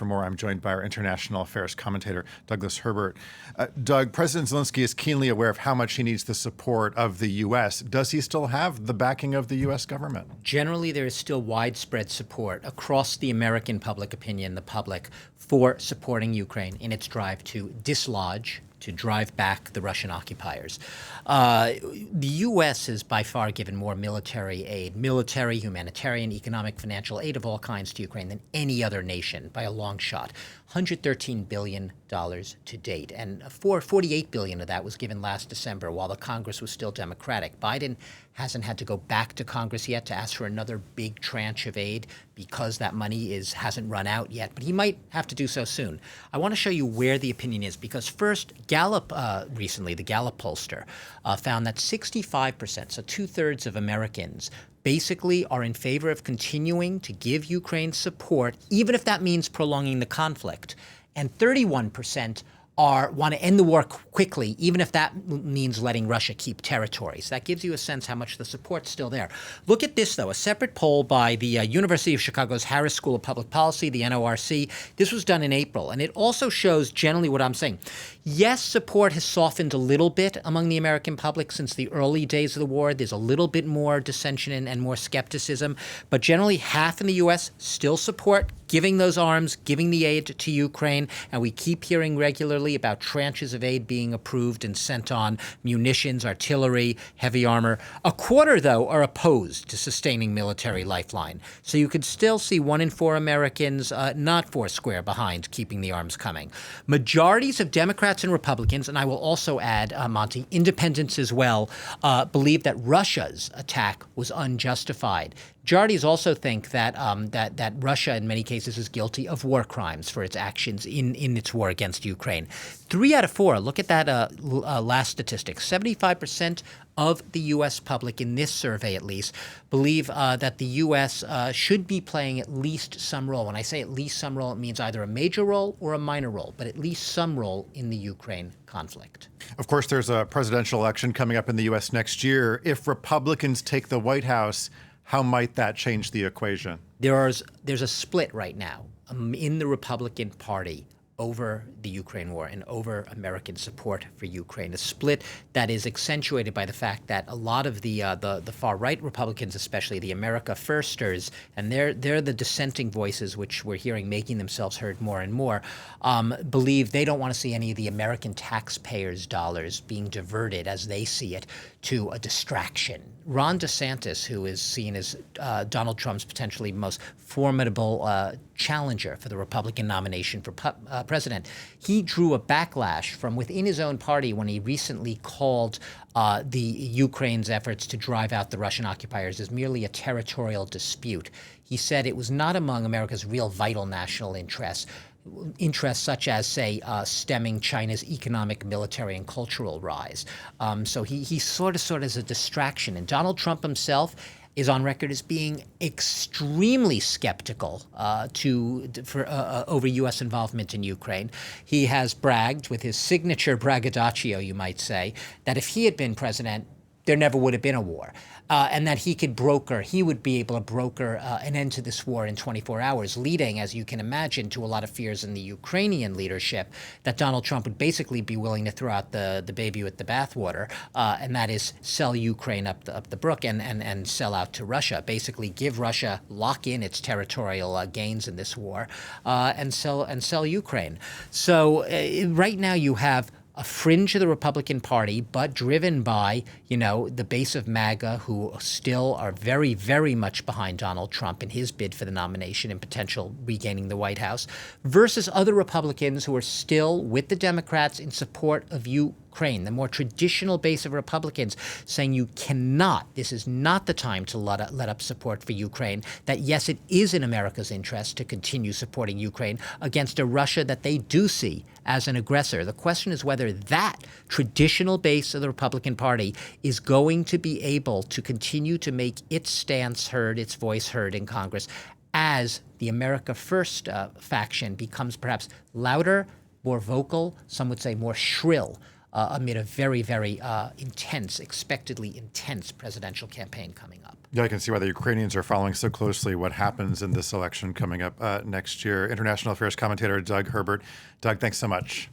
for more. I'm joined by our international affairs commentator, Douglas Herbert. Doug, President Zelensky is keenly aware of how much he needs the support of the U.S. Does he still have the backing of the U.S. government? Generally, there is still widespread support across the American public opinion, the public, for supporting Ukraine in its drive to dislodge, to drive back the Russian occupiers. The U.S. has by far given more military aid, military, humanitarian, economic, financial aid of all kinds to Ukraine than any other nation by a long shot. $113 billion to date. And $48 billion of that was given last December while the Congress was still Democratic. Biden hasn't had to go back to Congress yet to ask for another big tranche of aid because that money hasn't run out yet, but he might have to do so soon. I want to show you where the opinion is because first, Gallup recently, the Gallup pollster, found that 65%, so two-thirds of Americans, basically are in favor of continuing to give Ukraine support, even if that means prolonging the conflict. And 31% want to end the war quickly, even if that means letting Russia keep territories. That gives you a sense how much the support's still there. Look at this, though, a separate poll by the University of Chicago's Harris School of Public Policy, the NORC. This was done in April, and it also shows generally what I'm saying. Yes, support has softened a little bit among the American public since the early days of the war. There's a little bit more dissension and more skepticism, but generally half in the U.S. still support giving those arms, giving the aid to Ukraine, and we keep hearing regularly about tranches of aid being approved and sent on, munitions, artillery, heavy armor. A quarter, though, are opposed to sustaining military lifeline. So you could still see 1 in 4 Americans not foursquare behind keeping the arms coming. Majorities of Democrats and Republicans, and I will also add, Monty, independents as well, believe that Russia's attack was unjustified. Majorities also think that that Russia, in many cases, is guilty of war crimes for its actions in its war against Ukraine. 3 out of 4, look at that last statistic, 75% of the U.S. public, in this survey at least, believe that the U.S. Should be playing at least some role. When I say at least some role, it means either a major role or a minor role, but at least some role in the Ukraine conflict. Of course, there's a presidential election coming up in the U.S. next year. If Republicans take the White House, how might that change the equation? There's a split right now in the Republican Party over the Ukraine war and over American support for Ukraine, a split that is accentuated by the fact that a lot of the far-right Republicans, especially the America Firsters, and they're the dissenting voices which we're hearing making themselves heard more and more, believe they don't want to see any of the American taxpayers' dollars being diverted, as they see it, to a distraction. Ron DeSantis, who is seen as Donald Trump's potentially most formidable challenger for the Republican nomination for president, he drew a backlash from within his own party when he recently called the Ukraine's efforts to drive out the Russian occupiers as merely a territorial dispute. He said it was not among America's real vital national interests such as, say, stemming China's economic, military, and cultural rise. So he sort of as a distraction. And Donald Trump himself is on record as being extremely skeptical over U.S. involvement in Ukraine. He has bragged with his signature braggadocio, you might say, that if he had been president, there never would have been a war. And that he would be able to broker an end to this war in 24 hours, leading, as you can imagine, to a lot of fears in the Ukrainian leadership that Donald Trump would basically be willing to throw out the baby with the bathwater, and that is sell Ukraine up the brook and sell out to Russia, basically lock in its territorial gains in this war, and sell Ukraine. So right now you have a fringe of the Republican Party, but driven by, the base of MAGA, who still are very, very much behind Donald Trump in his bid for the nomination and potential regaining the White House, versus other Republicans who are still with the Democrats in support of Ukraine, the more traditional base of Republicans, saying this is not the time to let up support for Ukraine, that yes, it is in America's interest to continue supporting Ukraine against a Russia that they do see as an aggressor. The question is whether that traditional base of the Republican Party is going to be able to continue to make its stance heard, its voice heard in Congress, as the America First faction becomes perhaps louder, more vocal, some would say more shrill, amid a very, very intense, expectedly intense presidential campaign coming up. Yeah, I can see why the Ukrainians are following so closely what happens in this election coming up next year. International affairs commentator Doug Herbert. Doug, thanks so much.